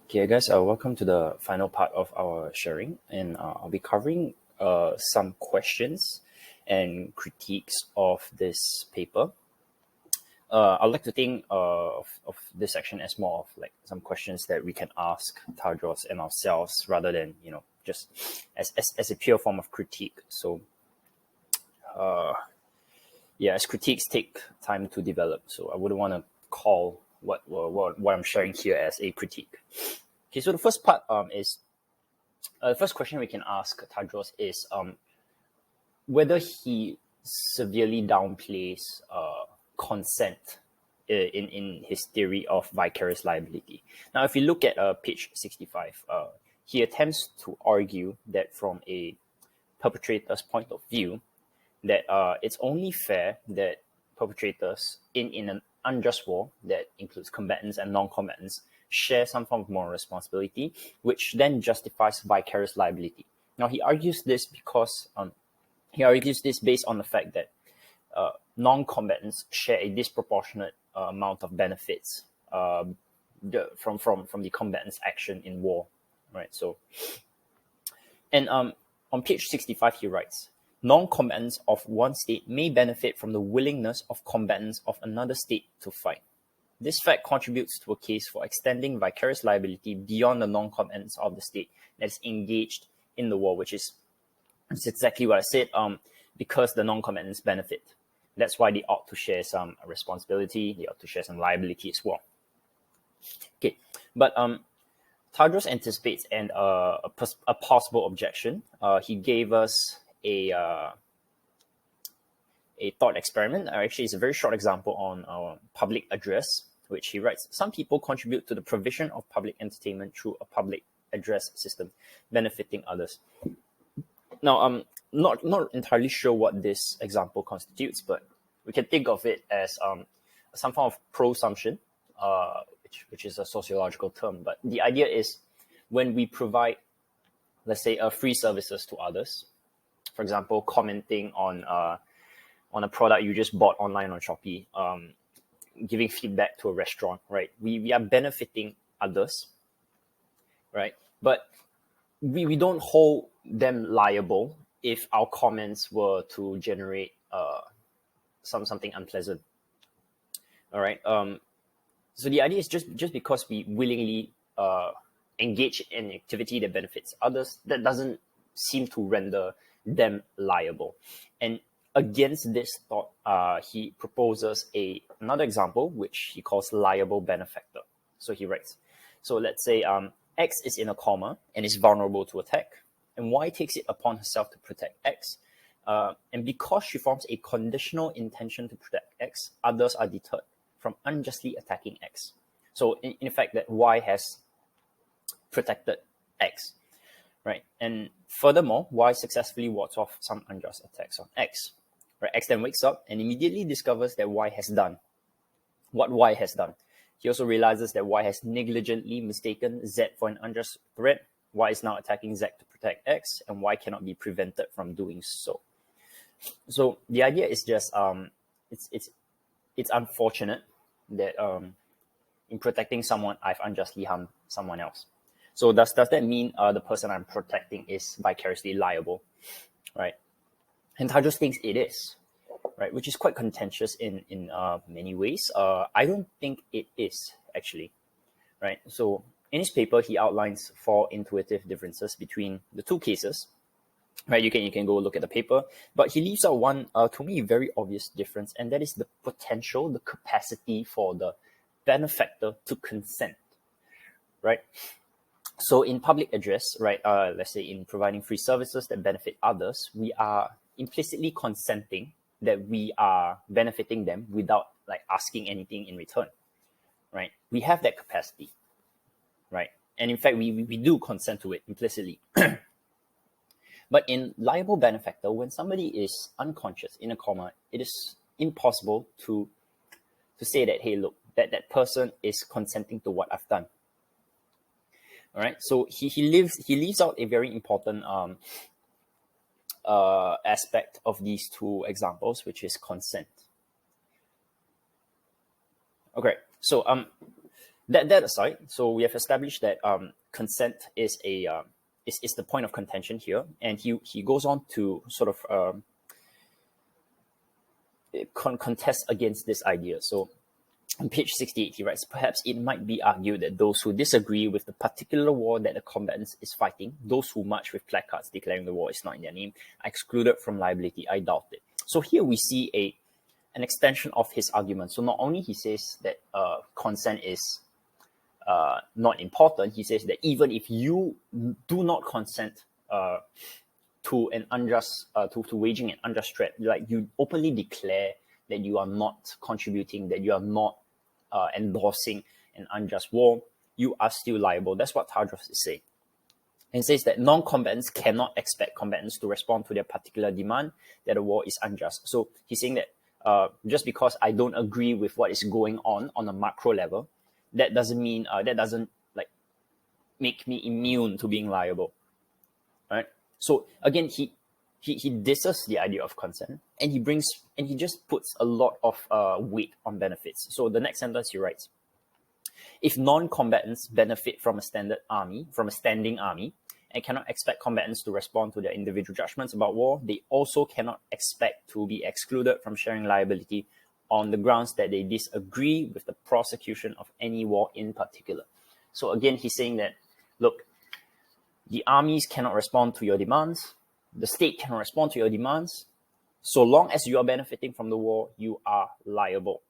Okay, guys, welcome to the final part of our sharing, and I'll be covering some questions and critiques of this paper. I'd like to think of this section as more of like some questions that we can ask Tadros and ourselves rather than, just as a pure form of critique. So, as critiques take time to develop, so I wouldn't want to call what I'm sharing here as a critique. Okay, so the first part is the first question we can ask Tadros is whether he severely downplays consent in his theory of vicarious liability. Now, if you look at page 65, he attempts to argue that from a perpetrator's point of view, that it's only fair that perpetrators in an unjust war that includes combatants and non-combatants share some form of moral responsibility, which then justifies vicarious liability. Now, he argues this because based on the fact that non-combatants share a disproportionate amount of benefits from the combatants' action in war, right? So, and on page 65, he writes, non-combatants of one state may benefit from the willingness of combatants of another state to fight. This fact contributes to a case for extending vicarious liability beyond the non-combatants of the state that is engaged in the war, which is exactly what I said, because the non-combatants benefit. That's why they ought to share some responsibility, they ought to share some liability as well. Okay, but Tadros anticipates a possible objection. He gave us a thought experiment. Actually, it's a very short example on our public address, which he writes, some people contribute to the provision of public entertainment through a public address system, benefiting others. Now, I'm not entirely sure what this example constitutes, but we can think of it as some form of prosumption, which is a sociological term. But the idea is when we provide, let's say, free services to others, for example, commenting on a product you just bought online on Shopee, giving feedback to a restaurant, right? We are benefiting others, right? But we don't hold them liable if our comments were to generate something unpleasant. All right. So the idea is just because we willingly engage in activity that benefits others, that doesn't seem to render them liable. And against this thought, he proposes another example, which he calls liable benefactor. So he writes, so let's say X is in a coma and is vulnerable to attack, and Y takes it upon herself to protect X. And because she forms a conditional intention to protect X, others are deterred from unjustly attacking X. So in fact, that Y has protected X, right? And furthermore, Y successfully wards off some unjust attacks on X. Right? X then wakes up and immediately discovers that Y has done what Y has done. He also realizes that Y has negligently mistaken Z for an unjust threat. Y is now attacking Z to protect X, and Y cannot be prevented from doing so. So the idea is just it's unfortunate that in protecting someone, I've unjustly harmed someone else. So does that mean the person I'm protecting is vicariously liable, right? And Tadros thinks it is, right? Which is quite contentious in many ways. I don't think it is, actually, right? So in his paper, he outlines 4 intuitive differences between the two cases, right? You can go look at the paper, but he leaves out one, to me, very obvious difference, and that is the potential, the capacity for the benefactor to consent, right? So in public address, right, let's say in providing free services that benefit others, we are implicitly consenting that we are benefiting them without like asking anything in return, right? We have that capacity, right? And in fact, we do consent to it implicitly. But in liable benefactor, when somebody is unconscious in a coma, it is impossible to say that, hey, look, that person is consenting to what I've done. All right, so he leaves out a very important aspect of these two examples, which is consent. Okay, so That aside, so we have established that consent is is the point of contention here, and he goes on to sort of contest against this idea. So on page 68, he writes, perhaps it might be argued that those who disagree with the particular war that the combatant is fighting, those who march with placards declaring the war is not in their name, are excluded from liability. I doubt it. So here we see an extension of his argument. So not only he says that consent is not important, he says that even if you do not consent to an unjust to waging an unjust threat, like you openly declare that you are not contributing, that you are not endorsing an unjust war, you are still liable. That's what Tadros is saying. And says that non-combatants cannot expect combatants to respond to their particular demand that the war is unjust. So he's saying that just because I don't agree with what is going on a macro level, that doesn't mean that doesn't like make me immune to being liable, right? So again, he disses the idea of consent, and he just puts a lot of weight on benefits. So the next sentence he writes, if non-combatants benefit from a standing army, and cannot expect combatants to respond to their individual judgments about war, they also cannot expect to be excluded from sharing liability on the grounds that they disagree with the prosecution of any war in particular. So again, he's saying that, look, the armies cannot respond to your demands, the state cannot respond to your demands. So long as you are benefiting from the war, you are liable.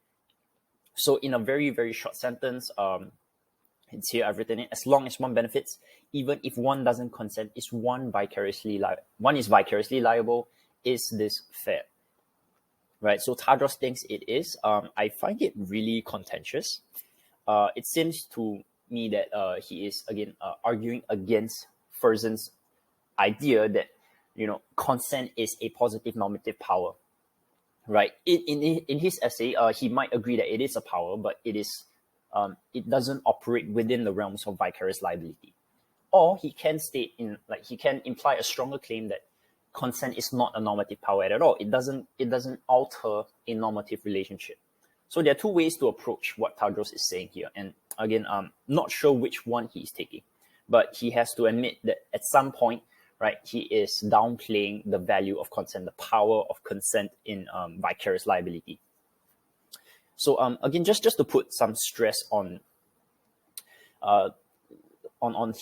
So in a very, very short sentence, it's here, I've written it, as long as one benefits, even if one doesn't consent, is one is vicariously liable. Is this fair? Right, so Tadros thinks it is. I find it really contentious. It seems to me that he is, again, arguing against Fersen's idea that, consent is a positive normative power, right? In his essay, he might agree that it is a power, but it doesn't operate within the realms of vicarious liability. Or he can he can imply a stronger claim that consent is not a normative power at all. It doesn't alter a normative relationship. So there are two ways to approach what Tadros is saying here. And again, I'm not sure which one he is taking, but he has to admit that at some point, right, he is downplaying the value of consent, the power of consent in vicarious liability. So again, just to put some stress on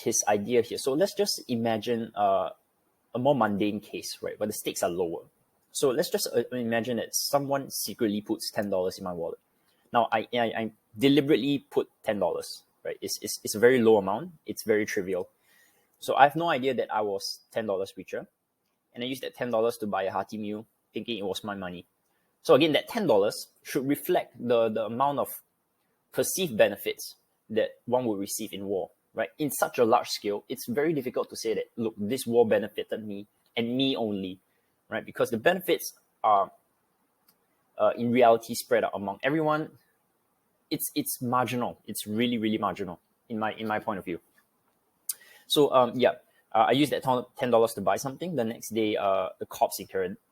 his idea here. So let's just imagine a more mundane case, right, where the stakes are lower. So let's just imagine that someone secretly puts $10 in my wallet. Now, I deliberately put $10, right? It's a very low amount. It's very trivial. So I have no idea that I was $10 richer. And I used that $10 to buy a hearty meal, thinking it was my money. So again, that $10 should reflect the amount of perceived benefits that one would receive in war, right? In such a large scale, it's very difficult to say that, look, this war benefited me and me only, right? Because the benefits are in reality spread out among everyone. It's marginal. It's really, really marginal in my point of view. So I used that $10 to buy something. The next day, the cops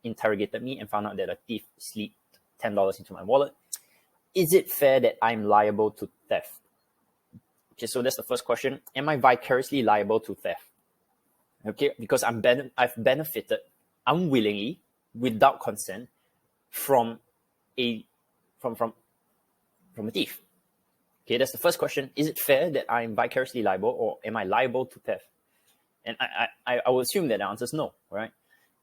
interrogated me and found out that a thief slipped $10 into my wallet. Is it fair that I'm liable to theft? Okay, so that's the first question. Am I vicariously liable to theft? Okay, because I've benefited unwillingly, without consent, from a thief. Okay, that's the first question. Is it fair that I'm vicariously liable, or am I liable to theft? And I would assume that the answer is no, right?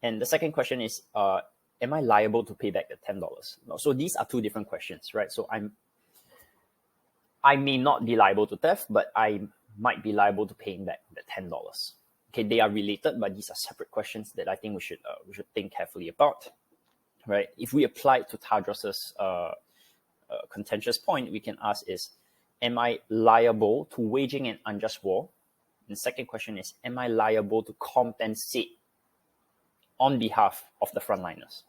And the second question is, am I liable to pay back the $10? So these are two different questions, right? So I may not be liable to theft, but I might be liable to paying back the $10. Okay, they are related, but these are separate questions that I think we should think carefully about, right? If we apply it to Tadros's contentious point, we can ask is, am I liable to waging an unjust war? And the second question is, am I liable to compensate on behalf of the frontliners?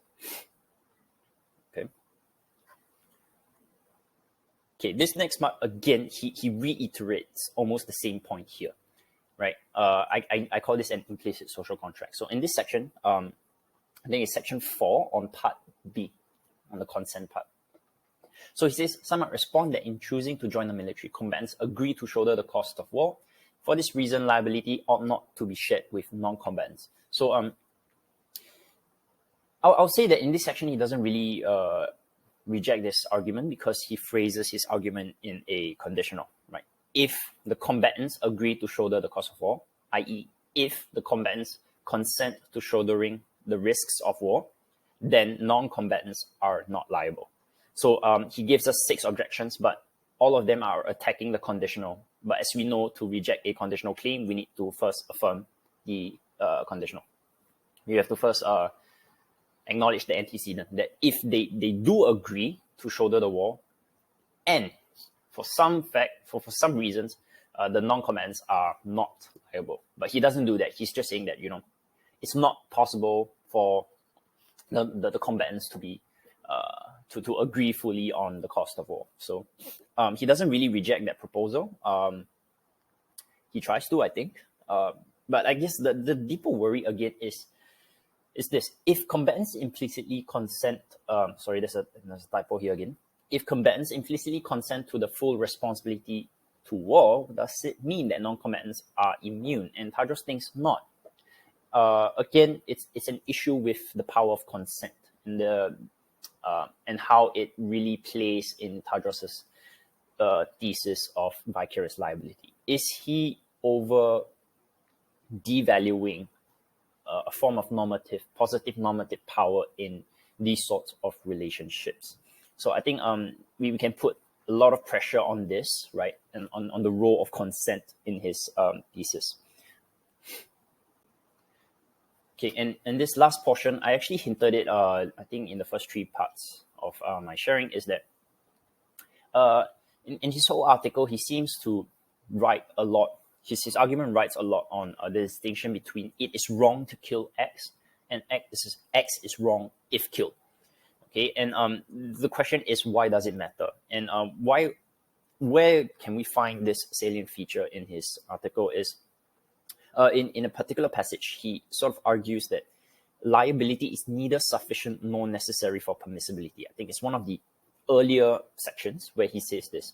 Okay, this next part, again, he reiterates almost the same point here, right? I call this an implicit social contract. So in this section, I think it's section 4 on part B, on the consent part. So he says, some might respond that in choosing to join the military, combatants agree to shoulder the cost of war. For this reason, liability ought not to be shared with non-combatants. So I'll say that in this section, he doesn't really reject this argument because he phrases his argument in a conditional, right? If the combatants agree to shoulder the cost of war, i.e., if the combatants consent to shouldering the risks of war, then non-combatants are not liable. So he gives us 6 objections, but all of them are attacking the conditional. But as we know, to reject a conditional claim, we need to first affirm the conditional. You have to first acknowledge the antecedent that if they do agree to shoulder the war, and for some reasons, the non-combatants are not liable. But he doesn't do that. He's just saying that, it's not possible for the combatants to be to agree fully on the cost of war. So he doesn't really reject that proposal. He tries to, I think. But I guess the deeper worry again is this: if combatants implicitly consent, sorry, there's a typo here again. If combatants implicitly consent to the full responsibility to war, does it mean that non-combatants are immune? And Tadros thinks not. Again, it's an issue with the power of consent and how it really plays in Tadros's thesis of vicarious liability. Is he over devaluing a form of positive normative power in these sorts of relationships? So I think we can put a lot of pressure on this, right, and on the role of consent in his thesis. Okay, and this last portion, I actually hinted it, I think, in the first 3 parts of my sharing, is that in his whole article, he seems to write a lot. His argument writes a lot on the distinction between it is wrong to kill X and X is wrong if killed. Okay, and the question is, why does it matter? And where can we find this salient feature in his article is in a particular passage, he sort of argues that liability is neither sufficient nor necessary for permissibility. I think it's one of the earlier sections where he says this.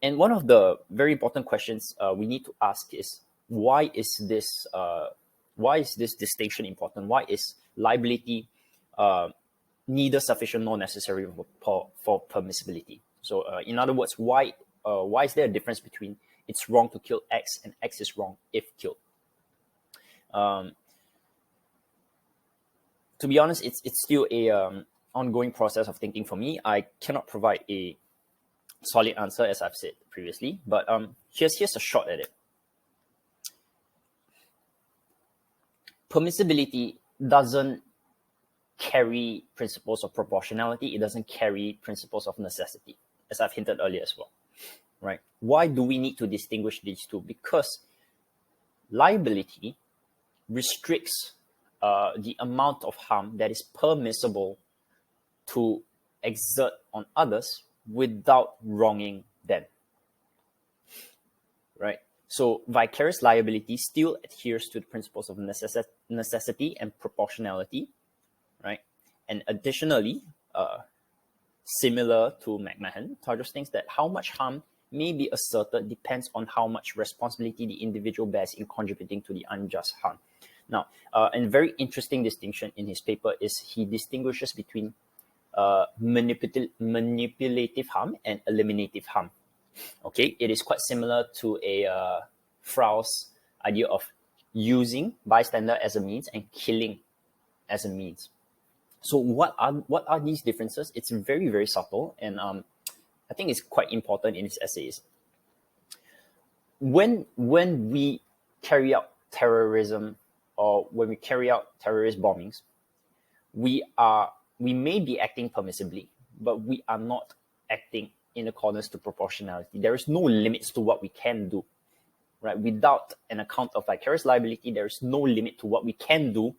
And one of the very important questions we need to ask is, why is this distinction important? Why is liability neither sufficient nor necessary for permissibility? So in other words, why is there a difference between it's wrong to kill X and X is wrong if killed? To be honest, it's still a ongoing process of thinking for me. I cannot provide a solid answer, as I've said previously, but here's a shot at it. Permissibility doesn't carry principles of proportionality. It doesn't carry principles of necessity, as I've hinted earlier as well. Right? Why do we need to distinguish these two? Because liability restricts the amount of harm that is permissible to exert on others without wronging them. Right? So vicarious liability still adheres to the principles of necessity and proportionality. Right? And additionally, similar to McMahon, Tadros thinks that how much harm may be asserted depends on how much responsibility the individual bears in contributing to the unjust harm. Now, a very interesting distinction in his paper is he distinguishes between manipulative harm and eliminative harm. Okay, it is quite similar to a Frau's idea of using bystander as a means and killing as a means. So what are these differences? It's very, very subtle, and I think it's quite important in his essays. When we carry out terrorism or when we carry out terrorist bombings, we may be acting permissibly, but we are not acting in accordance to proportionality. There is no limits to what we can do, right? Without an account of vicarious liability, there is no limit to what we can do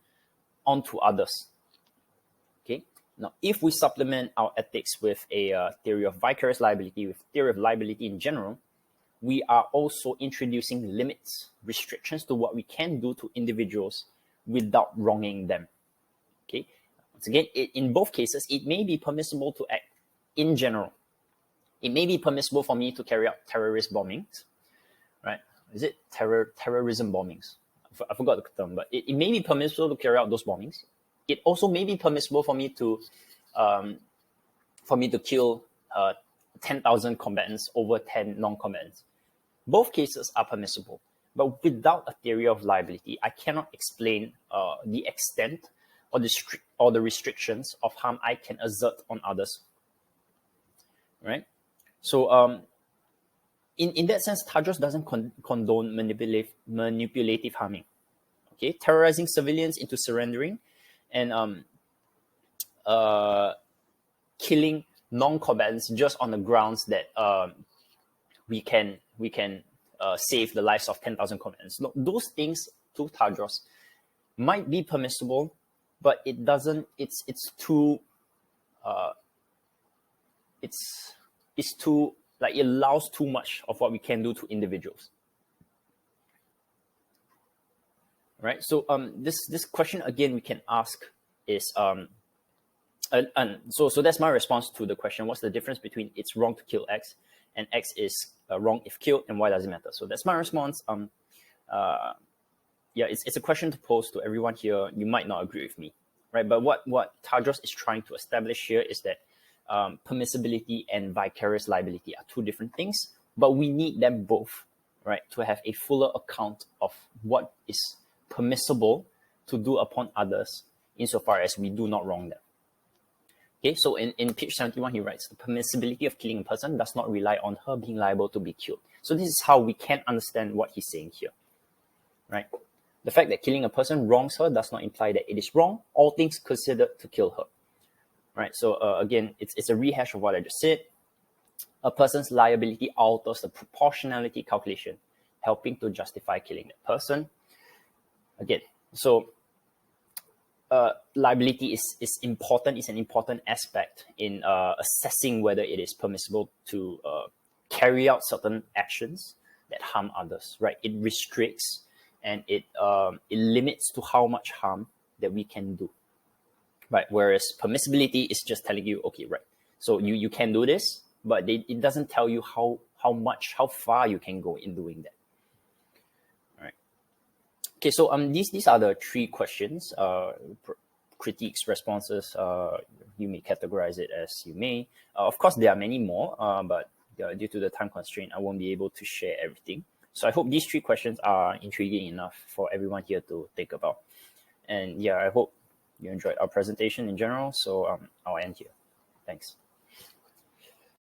onto others. Okay. Now, if we supplement our ethics with a theory of vicarious liability, with theory of liability in general, we are also introducing limits, restrictions to what we can do to individuals without wronging them. Okay. Once again, in both cases, it may be permissible to act in general, it may be permissible for me to carry out terrorist bombings, right? Is it terrorism bombings? I forgot the term, but it may be permissible to carry out those bombings. It also may be permissible for me to kill 10,000 combatants over 10 non-combatants. Both cases are permissible, but without a theory of liability, I cannot explain the extent or the restrictions of harm I can exert on others. Right? So in that sense, Tadros doesn't condone manipulative harming. Okay, terrorizing civilians into surrendering, and killing non-combatants just on the grounds that we can save the lives of 10,000 combatants. No, those things to Tadros might be permissible, but it doesn't. It's too. It's too, like, it allows too much of what we can do to individuals. Right. So this question again we can ask is so that's my response to the question. What's the difference between it's wrong to kill X and X is wrong if killed, and why does it matter? So that's my response. Yeah, it's a question to pose to everyone here. You might not agree with me, right? But what Tadros is trying to establish here is that permissibility and vicarious liability are two different things, but we need them both, right, to have a fuller account of what is permissible to do upon others insofar as we do not wrong them. Okay, so in page 71, he writes, the permissibility of killing a person does not rely on her being liable to be killed. So this is how we can understand what he's saying here, right? The fact that killing a person wrongs her does not imply that it is wrong, all things considered, to kill her, right? So again, it's a rehash of what I just said. A person's liability alters the proportionality calculation, helping to justify killing that person. Again, so liability is important, is an important aspect in assessing whether it is permissible to carry out certain actions that harm others, right? It restricts and it limits to how much harm that we can do, right? Whereas permissibility is just telling you, okay, right, so you can do this, but it doesn't tell you how far you can go in doing that. Okay, so these are the three questions, critiques, responses. You may categorize it as you may. Of course, there are many more, but due to the time constraint, I won't be able to share everything. So I hope these three questions are intriguing enough for everyone here to think about. And yeah, I hope you enjoyed our presentation in general. So I'll end here. Thanks.